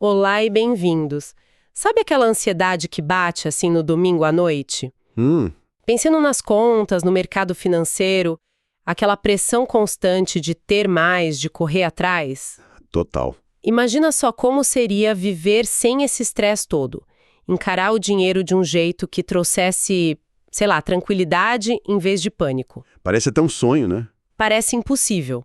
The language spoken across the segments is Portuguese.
Olá e bem-vindos. Sabe aquela ansiedade que bate assim no domingo à noite? Pensando nas contas, no mercado financeiro, aquela pressão constante de ter mais, de correr atrás? Total. Imagina só como seria viver sem esse estresse todo. Encarar o dinheiro de um jeito que trouxesse, sei lá, tranquilidade em vez de pânico. Parece até um sonho, né? Parece impossível.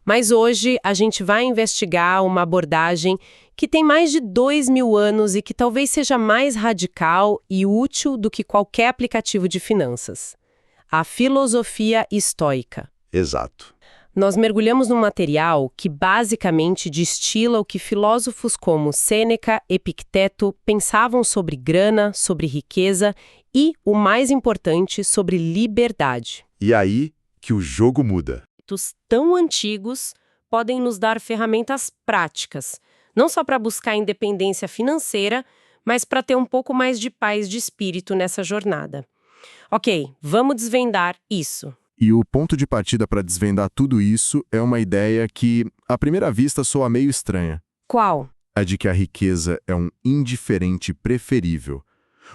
Mas hoje a gente vai investigar uma abordagem que tem mais de 2000 anos e que talvez seja mais radical e útil do que qualquer aplicativo de finanças. A filosofia estoica. Exato. Nós mergulhamos num material que basicamente destila o que filósofos como Sêneca, Epicteto pensavam sobre grana, sobre riqueza e, o mais importante, sobre liberdade. E aí que o jogo muda. Mitos tão antigos podem nos dar ferramentas práticas, não só para buscar independência financeira, mas para ter um pouco mais de paz de espírito nessa jornada. Ok, vamos desvendar isso. E o ponto de partida para desvendar tudo isso é uma ideia que, à primeira vista, soa meio estranha. Qual? A de que a riqueza é um indiferente preferível.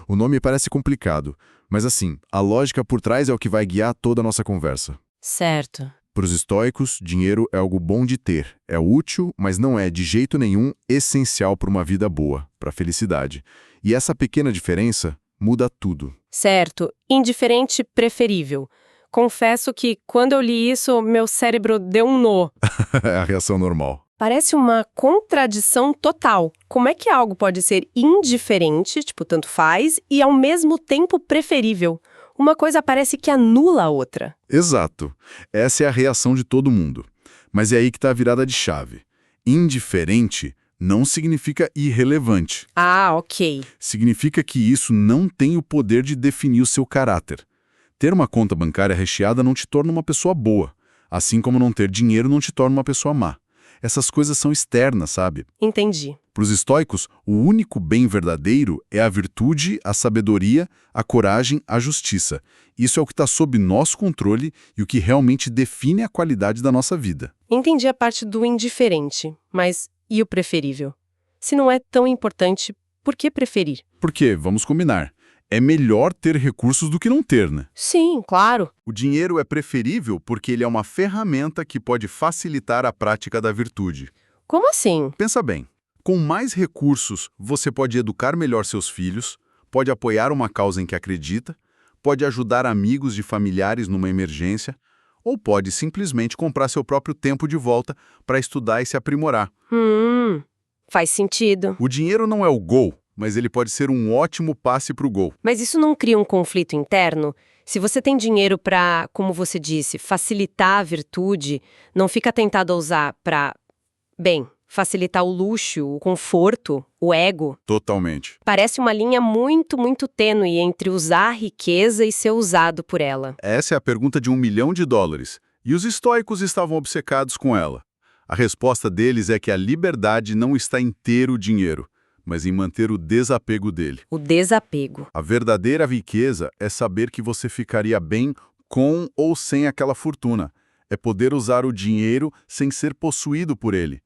O nome parece complicado, mas assim, a lógica por trás é o que vai guiar toda a nossa conversa. Certo. Para os estoicos, dinheiro é algo bom de ter, é útil, mas não é de jeito nenhum essencial para uma vida boa, para a felicidade. E essa pequena diferença muda tudo. Certo. Indiferente preferível. Confesso que, quando eu li isso, meu cérebro deu um nó. É a reação normal. Parece uma contradição total. Como é que algo pode ser indiferente, tipo, tanto faz, e ao mesmo tempo preferível? Uma coisa parece que anula a outra. Exato. Essa é a reação de todo mundo. Mas é aí que está a virada de chave. Indiferente não significa irrelevante. Ah, ok. Significa que isso não tem o poder de definir o seu caráter. Ter uma conta bancária recheada não te torna uma pessoa boa, assim como não ter dinheiro não te torna uma pessoa má. Essas coisas são externas, sabe? Entendi. Para os estoicos, o único bem verdadeiro é a virtude, a sabedoria, a coragem, a justiça. Isso é o que está sob nosso controle e o que realmente define a qualidade da nossa vida. Entendi a parte do indiferente, mas e o preferível? Se não é tão importante, por que preferir? Porque, vamos combinar, é melhor ter recursos do que não ter, né? Sim, claro. O dinheiro é preferível porque ele é uma ferramenta que pode facilitar a prática da virtude. Como assim? Pensa bem, com mais recursos você pode educar melhor seus filhos, pode apoiar uma causa em que acredita, pode ajudar amigos e familiares numa emergência, ou pode simplesmente comprar seu próprio tempo de volta para estudar e se aprimorar. Faz sentido. O dinheiro não é o gol, mas ele pode ser um ótimo passe para o gol. Mas isso não cria um conflito interno? Se você tem dinheiro para, como você disse, facilitar a virtude, não fica tentado a usar para, bem, facilitar o luxo, o conforto, o ego? Totalmente. Parece uma linha muito, muito tênue entre usar a riqueza e ser usado por ela. Essa é a pergunta de $1 milhão. E os estoicos estavam obcecados com ela. A resposta deles é que a liberdade não está em ter o dinheiro, mas em manter o desapego dele. O desapego. A verdadeira riqueza é saber que você ficaria bem com ou sem aquela fortuna. É poder usar o dinheiro sem ser possuído por ele.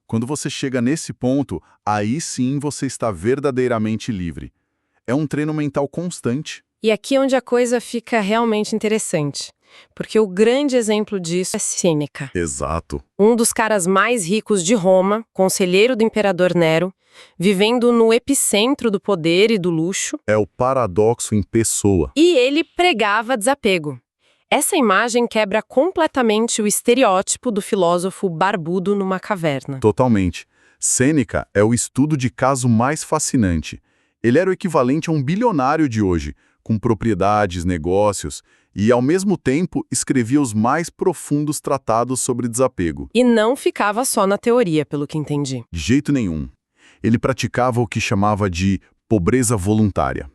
Quando você chega nesse ponto, aí sim você está verdadeiramente livre. É um treino mental constante. E aqui é onde a coisa fica realmente interessante. Porque o grande exemplo disso é Sêneca. Exato. Um dos caras mais ricos de Roma, conselheiro do imperador Nero, vivendo no epicentro do poder e do luxo. É o paradoxo em pessoa. E ele pregava desapego. Essa imagem quebra completamente o estereótipo do filósofo barbudo numa caverna. Totalmente. Sêneca é o estudo de caso mais fascinante. Ele era o equivalente a um bilionário de hoje, com propriedades, negócios, e, ao mesmo tempo, escrevia os mais profundos tratados sobre desapego. E não ficava só na teoria, pelo que entendi. De jeito nenhum. Ele praticava o que chamava de pobreza voluntária.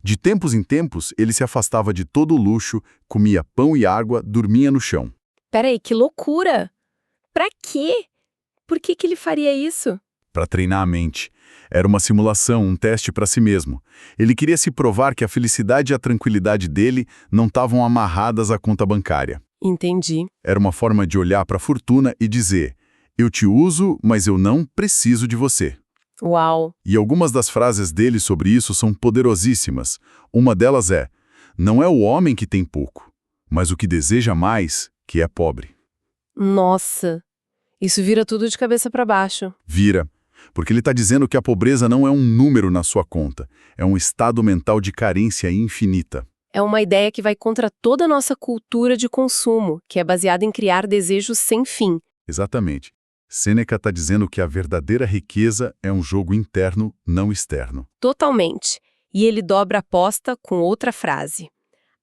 De tempos em tempos, ele se afastava de todo o luxo, comia pão e água, dormia no chão. Peraí, que loucura! Pra quê? Por que ele faria isso? Para treinar a mente. Era uma simulação, um teste para si mesmo. Ele queria se provar que a felicidade e a tranquilidade dele não estavam amarradas à conta bancária. Entendi. Era uma forma de olhar para a fortuna e dizer: eu te uso, mas eu não preciso de você. Uau! E algumas das frases dele sobre isso são poderosíssimas. Uma delas é: não é o homem que tem pouco, mas o que deseja mais, que é pobre. Nossa! Isso vira tudo de cabeça para baixo. Vira. Porque ele está dizendo que a pobreza não é um número na sua conta, é um estado mental de carência infinita. É uma ideia que vai contra toda a nossa cultura de consumo, que é baseada em criar desejos sem fim. Exatamente. Sêneca está dizendo que a verdadeira riqueza é um jogo interno, não externo. Totalmente. E ele dobra a aposta com outra frase.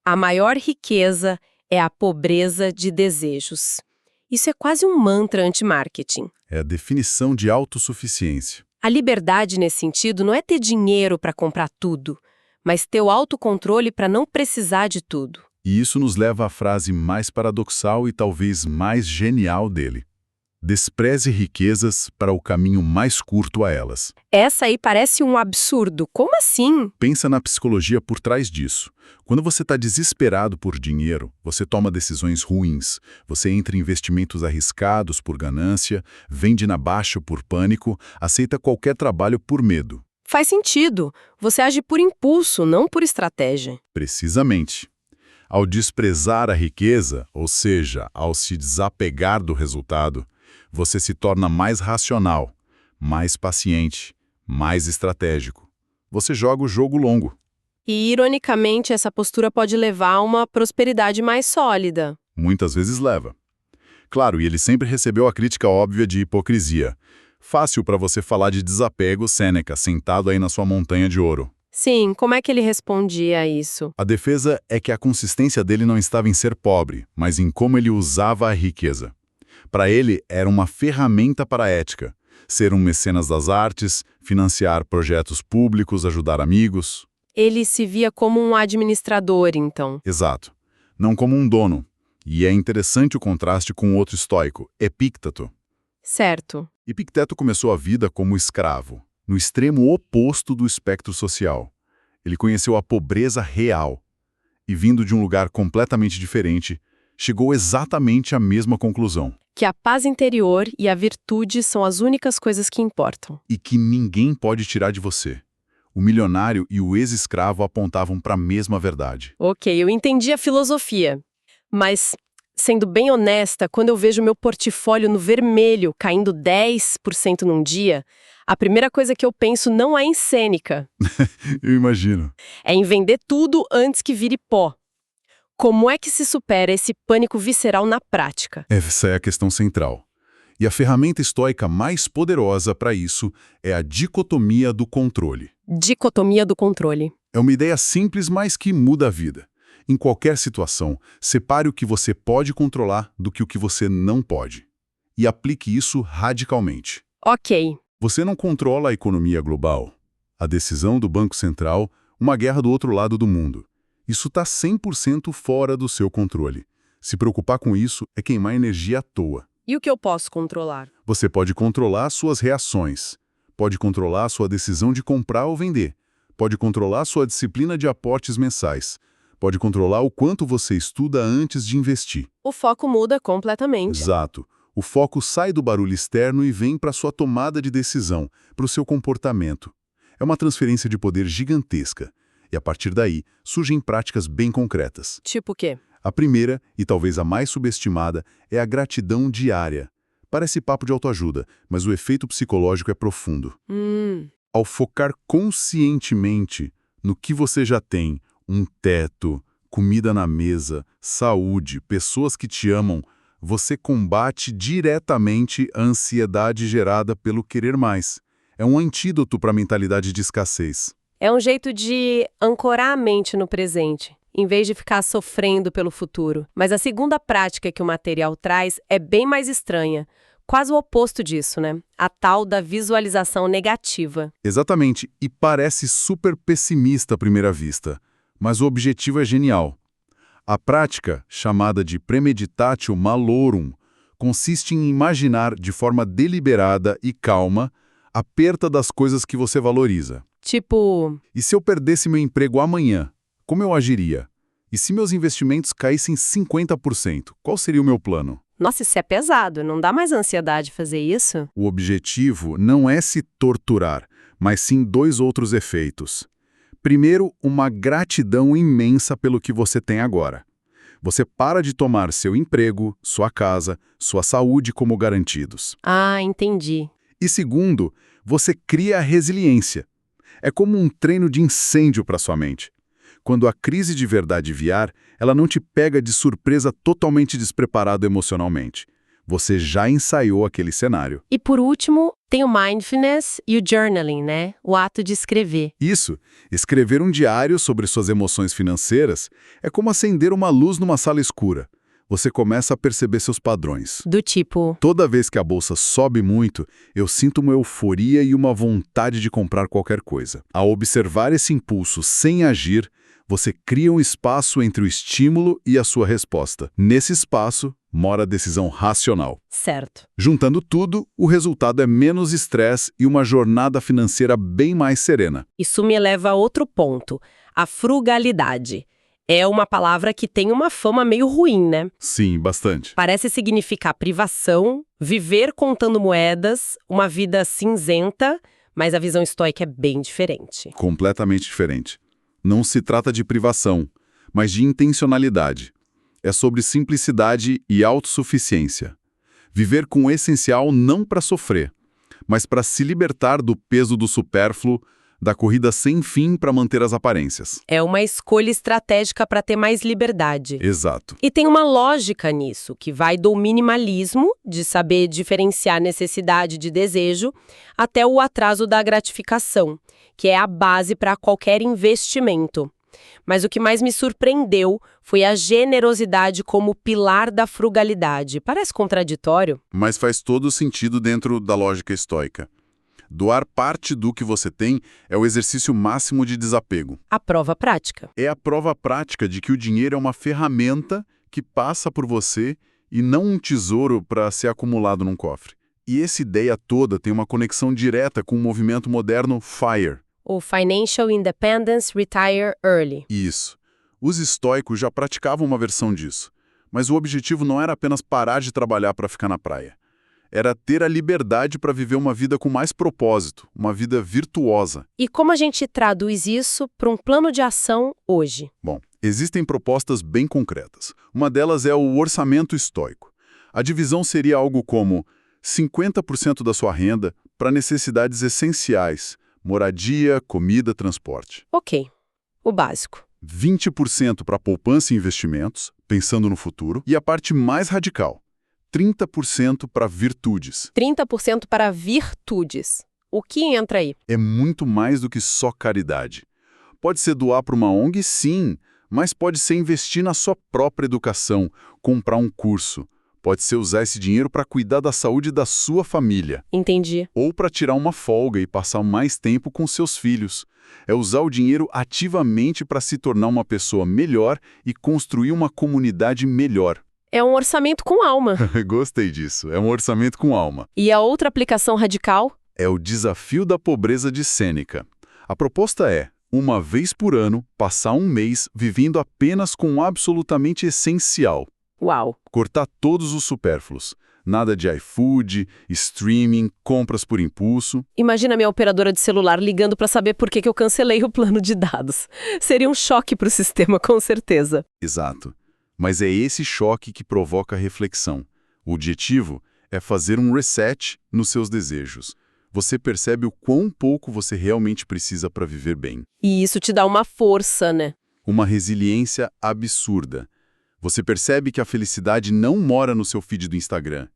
A maior riqueza é a pobreza de desejos. Isso é quase um mantra anti-marketing. É a definição de autossuficiência. A liberdade, nesse sentido, não é ter dinheiro para comprar tudo, mas ter o autocontrole para não precisar de tudo. E isso nos leva à frase mais paradoxal e talvez mais genial dele. Despreze riquezas para o caminho mais curto a elas. Essa aí parece um absurdo. Como assim? Pensa na psicologia por trás disso. Quando você está desesperado por dinheiro, você toma decisões ruins, você entra em investimentos arriscados por ganância, vende na baixa por pânico, aceita qualquer trabalho por medo. Faz sentido. Você age por impulso, não por estratégia. Precisamente. Ao desprezar a riqueza, ou seja, ao se desapegar do resultado, você se torna mais racional, mais paciente, mais estratégico. Você joga o jogo longo. E, ironicamente, essa postura pode levar a uma prosperidade mais sólida. Muitas vezes leva. Claro, e ele sempre recebeu a crítica óbvia de hipocrisia. Fácil para você falar de desapego, Sêneca, sentado aí na sua montanha de ouro. Sim, como é que ele respondia a isso? A defesa é que a consistência dele não estava em ser pobre, mas em como ele usava a riqueza. Para ele, era uma ferramenta para a ética. Ser um mecenas das artes, financiar projetos públicos, ajudar amigos. Ele se via como um administrador, então. Exato. Não como um dono. E é interessante o contraste com outro estoico, Epícteto. Certo. Epicteto começou a vida como escravo, no extremo oposto do espectro social. Ele conheceu a pobreza real. E vindo de um lugar completamente diferente, chegou exatamente à mesma conclusão. Que a paz interior e a virtude são as únicas coisas que importam. E que ninguém pode tirar de você. O milionário e o ex-escravo apontavam para a mesma verdade. Ok, eu entendi a filosofia. Mas, sendo bem honesta, quando eu vejo meu portfólio no vermelho caindo 10% num dia, a primeira coisa que eu penso não é em Sêneca. Eu imagino. É em vender tudo antes que vire pó. Como é que se supera esse pânico visceral na prática? Essa é a questão central. E a ferramenta estoica mais poderosa para isso é a dicotomia do controle. Dicotomia do controle. É uma ideia simples, mas que muda a vida. Em qualquer situação, separe o que você pode controlar do que o que você não pode. E aplique isso radicalmente. Ok. Você não controla a economia global, a decisão do Banco Central, uma guerra do outro lado do mundo. Isso está 100% fora do seu controle. Se preocupar com isso é queimar energia à toa. E o que eu posso controlar? Você pode controlar suas reações, pode controlar sua decisão de comprar ou vender, pode controlar sua disciplina de aportes mensais, pode controlar o quanto você estuda antes de investir. O foco muda completamente. Exato. O foco sai do barulho externo e vem para sua tomada de decisão, para o seu comportamento. É uma transferência de poder gigantesca. E a partir daí, surgem práticas bem concretas. Tipo o quê? A primeira, e talvez a mais subestimada, é a gratidão diária. Parece papo de autoajuda, mas o efeito psicológico é profundo. Ao focar conscientemente no que você já tem, um teto, comida na mesa, saúde, pessoas que te amam, você combate diretamente a ansiedade gerada pelo querer mais. É um antídoto para a mentalidade de escassez. É um jeito de ancorar a mente no presente, em vez de ficar sofrendo pelo futuro. Mas a segunda prática que o material traz é bem mais estranha. Quase o oposto disso, né? A tal da visualização negativa. Exatamente, e parece super pessimista à primeira vista, mas o objetivo é genial. A prática, chamada de premeditatio malorum, consiste em imaginar de forma deliberada e calma a perda das coisas que você valoriza. Tipo, E se eu perdesse meu emprego amanhã, como eu agiria? E se meus investimentos caíssem 50%, qual seria o meu plano? nossa, isso é pesado, não dá mais ansiedade fazer isso? O objetivo não é se torturar, mas sim dois outros efeitos. Primeiro, uma gratidão imensa pelo que você tem agora. Você para de tomar seu emprego, sua casa, sua saúde como garantidos. Ah, entendi. E segundo, você cria resiliência. É como um treino de incêndio para sua mente. Quando a crise de verdade vier, ela não te pega de surpresa totalmente despreparado emocionalmente. Você já ensaiou aquele cenário. E por último, tem o mindfulness e o journaling, né? O ato de escrever. Isso, escrever um diário sobre suas emoções financeiras é como acender uma luz numa sala escura. Você começa a perceber seus padrões. Do tipo, Toda vez que a bolsa sobe muito, eu sinto uma euforia e uma vontade de comprar qualquer coisa. Ao observar esse impulso sem agir, você cria um espaço entre o estímulo e a sua resposta. Nesse espaço, mora a decisão racional. certo. Juntando tudo, o resultado é menos estresse e uma jornada financeira bem mais serena. Isso me leva a outro ponto, a frugalidade. É uma palavra que tem uma fama meio ruim, né? Sim, bastante. Parece significar privação, viver contando moedas, uma vida cinzenta, mas a visão estoica é bem diferente. Completamente diferente. Não se trata de privação, mas de intencionalidade. É sobre simplicidade e autossuficiência. Viver com o essencial não para sofrer, mas para se libertar do peso do supérfluo, da corrida sem fim para manter as aparências. É uma escolha estratégica para ter mais liberdade. Exato. E tem uma lógica nisso, que vai do minimalismo, de saber diferenciar necessidade de desejo, até o atraso da gratificação, que é a base para qualquer investimento. Mas o que mais me surpreendeu foi a generosidade como pilar da frugalidade. Parece contraditório? Mas faz todo sentido dentro da lógica estoica. Doar parte do que você tem é o exercício máximo de desapego. A prova prática. É a prova prática de que o dinheiro é uma ferramenta que passa por você e não um tesouro para ser acumulado num cofre. E essa ideia toda tem uma conexão direta com o movimento moderno FIRE. O Financial Independence Retire Early. Isso. Os estoicos já praticavam uma versão disso, mas o objetivo não era apenas parar de trabalhar para ficar na praia. Era ter a liberdade para viver uma vida com mais propósito, uma vida virtuosa. E como a gente traduz isso para um plano de ação hoje? Bom, existem propostas bem concretas. Uma delas é o orçamento estoico. A divisão seria algo como 50% da sua renda para necessidades essenciais, moradia, comida, transporte. Ok, o básico. 20% para poupança e investimentos, pensando no futuro. E a parte mais radical, 30% para virtudes. 30% para virtudes. O que entra aí? É muito mais do que só caridade. Pode ser doar para uma ONG, sim, mas pode ser investir na sua própria educação, comprar um curso. Pode ser usar esse dinheiro para cuidar da saúde da sua família. Entendi. Ou para tirar uma folga e passar mais tempo com seus filhos. É usar o dinheiro ativamente para se tornar uma pessoa melhor e construir uma comunidade melhor. É um orçamento com alma. Gostei disso. É um orçamento com alma. E a outra aplicação radical? É o desafio da pobreza de Sêneca. A proposta é, uma vez por ano, passar um mês vivendo apenas com o absolutamente essencial. Uau! Cortar todos os supérfluos. Nada de iFood, streaming, compras por impulso. Imagina minha operadora de celular ligando para saber por que eu cancelei o plano de dados. Seria um choque para o sistema, com certeza. Exato. Mas é esse choque que provoca a reflexão. O objetivo é fazer um reset nos seus desejos. Você percebe o quão pouco você realmente precisa para viver bem. E isso te dá uma força, né? Uma resiliência absurda. Você percebe que a felicidade não mora no seu feed do Instagram.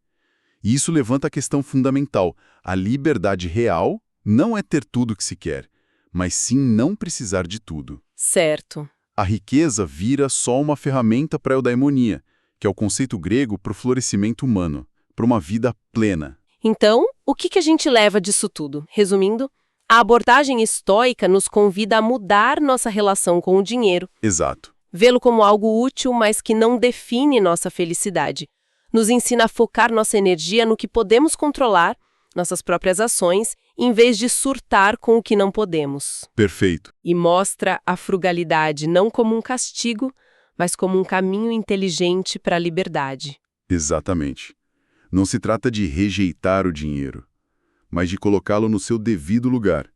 E isso levanta a questão fundamental. A liberdade real não é ter tudo o que se quer, mas sim não precisar de tudo. Certo. A riqueza vira só uma ferramenta para a eudaimonia, que é o conceito grego para o florescimento humano, para uma vida plena. Então, o que a gente leva disso tudo? Resumindo, a abordagem estoica nos convida a mudar nossa relação com o dinheiro. Exato. Vê-lo como algo útil, mas que não define nossa felicidade. Nos ensina a focar nossa energia no que podemos controlar, nossas próprias ações, em vez de surtar com o que não podemos. Perfeito. E mostra a frugalidade não como um castigo, mas como um caminho inteligente para a liberdade. Exatamente. Não se trata de rejeitar o dinheiro, mas de colocá-lo no seu devido lugar,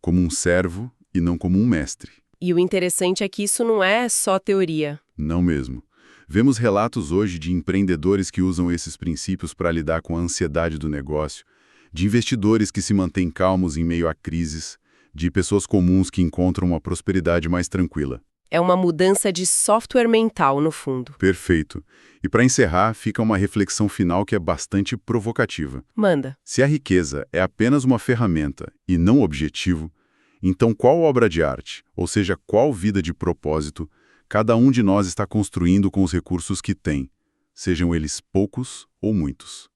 como um servo e não como um mestre. E o interessante é que isso não é só teoria. Não mesmo. Vemos relatos hoje de empreendedores que usam esses princípios para lidar com a ansiedade do negócio, de investidores que se mantêm calmos em meio a crises, de pessoas comuns que encontram uma prosperidade mais tranquila. É uma mudança de software mental, no fundo. Perfeito. E para encerrar, fica uma reflexão final que é bastante provocativa. Manda. Se a riqueza é apenas uma ferramenta e não objetivo, então qual obra de arte, ou seja, qual vida de propósito, cada um de nós está construindo com os recursos que tem, sejam eles poucos ou muitos?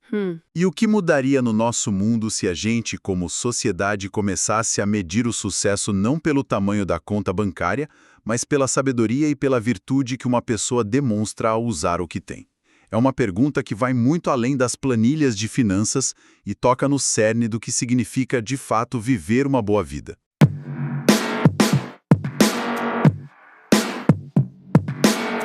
E o que mudaria no nosso mundo se a gente, como sociedade, começasse a medir o sucesso não pelo tamanho da conta bancária, mas pela sabedoria e pela virtude que uma pessoa demonstra ao usar o que tem? É uma pergunta que vai muito além das planilhas de finanças e toca no cerne do que significa, de fato, viver uma boa vida.